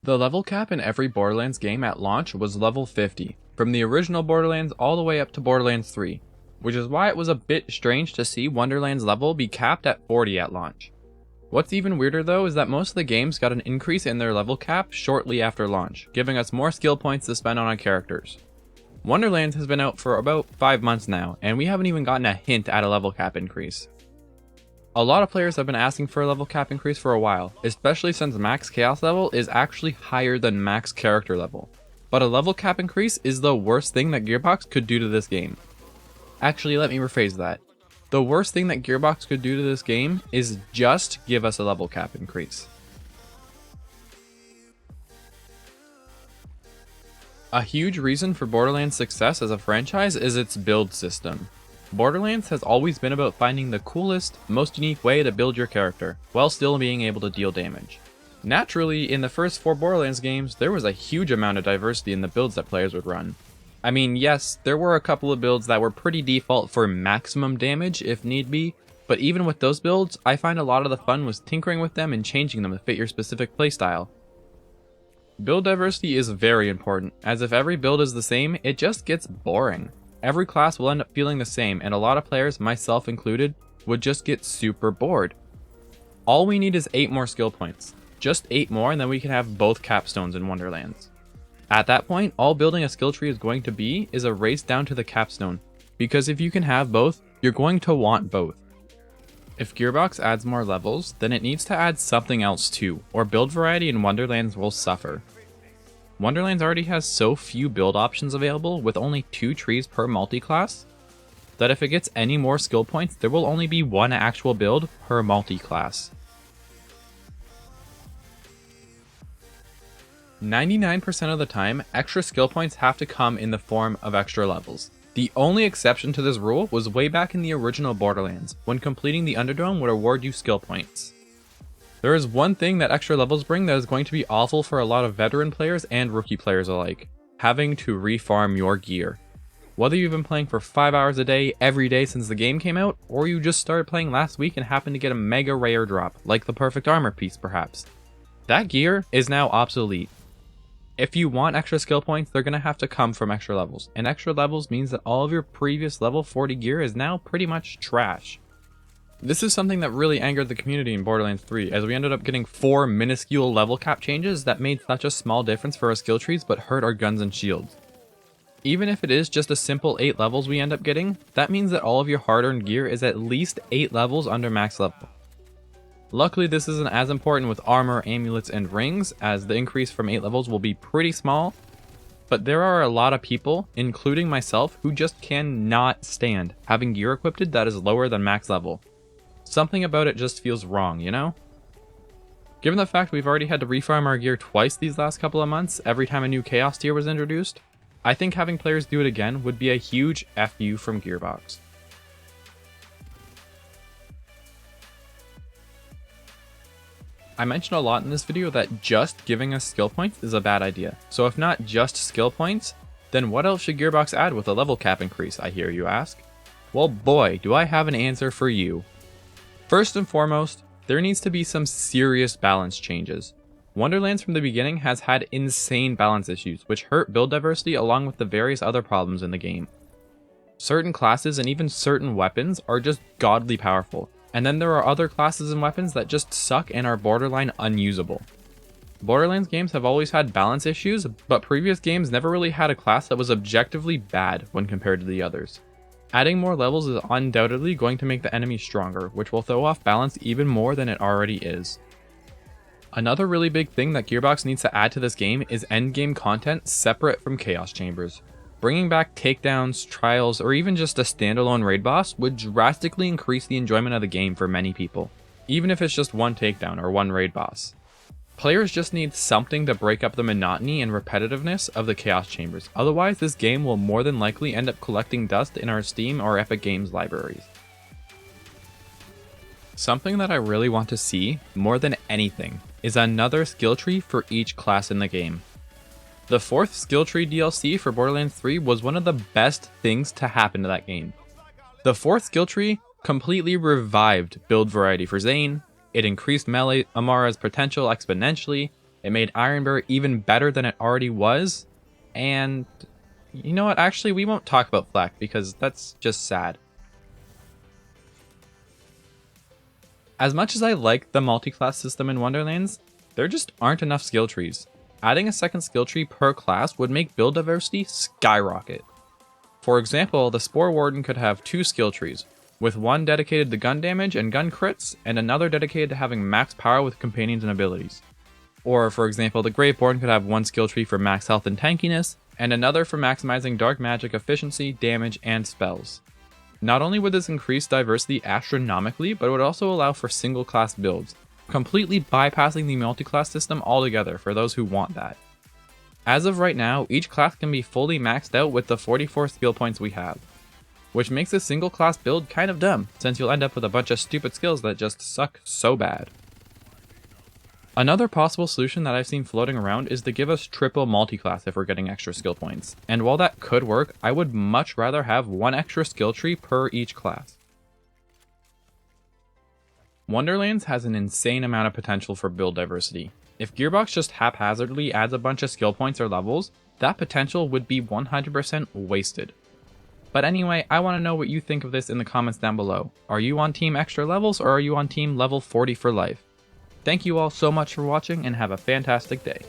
The level cap in every Borderlands game at launch was level 50, from the original Borderlands all the way up to Borderlands 3, which is why it was a bit strange to see Wonderlands level be capped at 40 at launch. What's even weirder though is that most of the games got an increase in their level cap shortly after launch, giving us more skill points to spend on our characters. Wonderlands has been out for about 5 months now, and we haven't even gotten a hint at a level cap increase. A lot of players have been asking for a level cap increase for a while, especially since max chaos level is actually higher than max character level. But a level cap increase is the worst thing that Gearbox could do to this game. Actually, let me rephrase that. The worst thing that Gearbox could do to this game is just give us a level cap increase. A huge reason for Borderlands' success as a franchise is its build system. Borderlands has always been about finding the coolest, most unique way to build your character, while still being able to deal damage. Naturally, in the first 4 Borderlands games, there was a huge amount of diversity in the builds that players would run. I mean, yes, there were a couple of builds that were pretty default for maximum damage if need be, but even with those builds, I find a lot of the fun was tinkering with them and changing them to fit your specific playstyle. Build diversity is very important, as if every build is the same, it just gets boring. Every class will end up feeling the same, and a lot of players, myself included, would just get super bored. All we need is 8 more skill points. Just 8 more and then we can have both capstones in Wonderlands. At that point, all building a skill tree is going to be is a race down to the capstone, because if you can have both, you're going to want both. If Gearbox adds more levels, then it needs to add something else too, or build variety in Wonderlands will suffer. Wonderlands already has so few build options available with only 2 trees per multi-class, that if it gets any more skill points, there will only be 1 actual build per multi-class. 99% of the time, extra skill points have to come in the form of extra levels. The only exception to this rule was way back in the original Borderlands, when completing the Underdome would award you skill points. There is one thing that extra levels bring that is going to be awful for a lot of veteran players and rookie players alike: having to refarm your gear. Whether you've been playing for 5 hours a day every day since the game came out, or you just started playing last week and happened to get a mega rare drop, like the perfect armor piece perhaps. That gear is now obsolete. If you want extra skill points, they're going to have to come from extra levels, and extra levels means that all of your previous level 40 gear is now pretty much trash. This is something that really angered the community in Borderlands 3, as we ended up getting 4 minuscule level cap changes that made such a small difference for our skill trees but hurt our guns and shields. Even if it is just a simple 8 levels we end up getting, that means that all of your hard-earned gear is at least 8 levels under max level. Luckily, this isn't as important with armor, amulets, and rings, as the increase from 8 levels will be pretty small, but there are a lot of people, including myself, who just cannot stand having gear equipped that is lower than max level. Something about it just feels wrong, you know? Given the fact we've already had to refarm our gear twice these last couple of months every time a new Chaos tier was introduced, I think having players do it again would be a huge FU from Gearbox. I mentioned a lot in this video that just giving us skill points is a bad idea. So if not just skill points, then what else should Gearbox add with a level cap increase, I hear you ask? Well boy, do I have an answer for you. First and foremost, there needs to be some serious balance changes. Wonderlands from the beginning has had insane balance issues, which hurt build diversity along with the various other problems in the game. Certain classes and even certain weapons are just godly powerful. And then there are other classes and weapons that just suck and are borderline unusable. Borderlands games have always had balance issues, but previous games never really had a class that was objectively bad when compared to the others. Adding more levels is undoubtedly going to make the enemy stronger, which will throw off balance even more than it already is. Another really big thing that Gearbox needs to add to this game is endgame content separate from Chaos Chambers. Bringing back takedowns, trials, or even just a standalone raid boss would drastically increase the enjoyment of the game for many people, even if it's just one takedown or one raid boss. Players just need something to break up the monotony and repetitiveness of the Chaos Chambers, otherwise this game will more than likely end up collecting dust in our Steam or Epic Games libraries. Something that I really want to see, more than anything, is another skill tree for each class in the game. The 4th skill tree DLC for Borderlands 3 was one of the best things to happen to that game. The 4th skill tree completely revived build variety for Zane, it increased melee Amara's potential exponentially, It made Ironbear even better than it already was, and you know what, actually we won't talk about Flak because that's just sad. As much as I like the multi-class system in Wonderlands, there just aren't enough skill trees. Adding a second skill tree per class would make build diversity skyrocket. For example, the Spore Warden could have 2 skill trees, with one dedicated to gun damage and gun crits, and another dedicated to having max power with companions and abilities. Or, for example, the Graveborn could have one skill tree for max health and tankiness, and another for maximizing dark magic efficiency, damage, and spells. Not only would this increase diversity astronomically, but it would also allow for single class builds, completely bypassing the multi-class system altogether for those who want that. As of right now, each class can be fully maxed out with the 44 skill points we have, which makes a single class build kind of dumb, since you'll end up with a bunch of stupid skills that just suck so bad. Another possible solution that I've seen floating around is to give us triple multi-class if we're getting extra skill points, and while that could work, I would much rather have one extra skill tree per each class. Wonderlands has an insane amount of potential for build diversity. If Gearbox just haphazardly adds a bunch of skill points or levels, that potential would be 100% wasted. But anyway, I want to know what you think of this in the comments down below. Are you on team extra levels or are you on team level 40 for life? Thank you all so much for watching and have a fantastic day.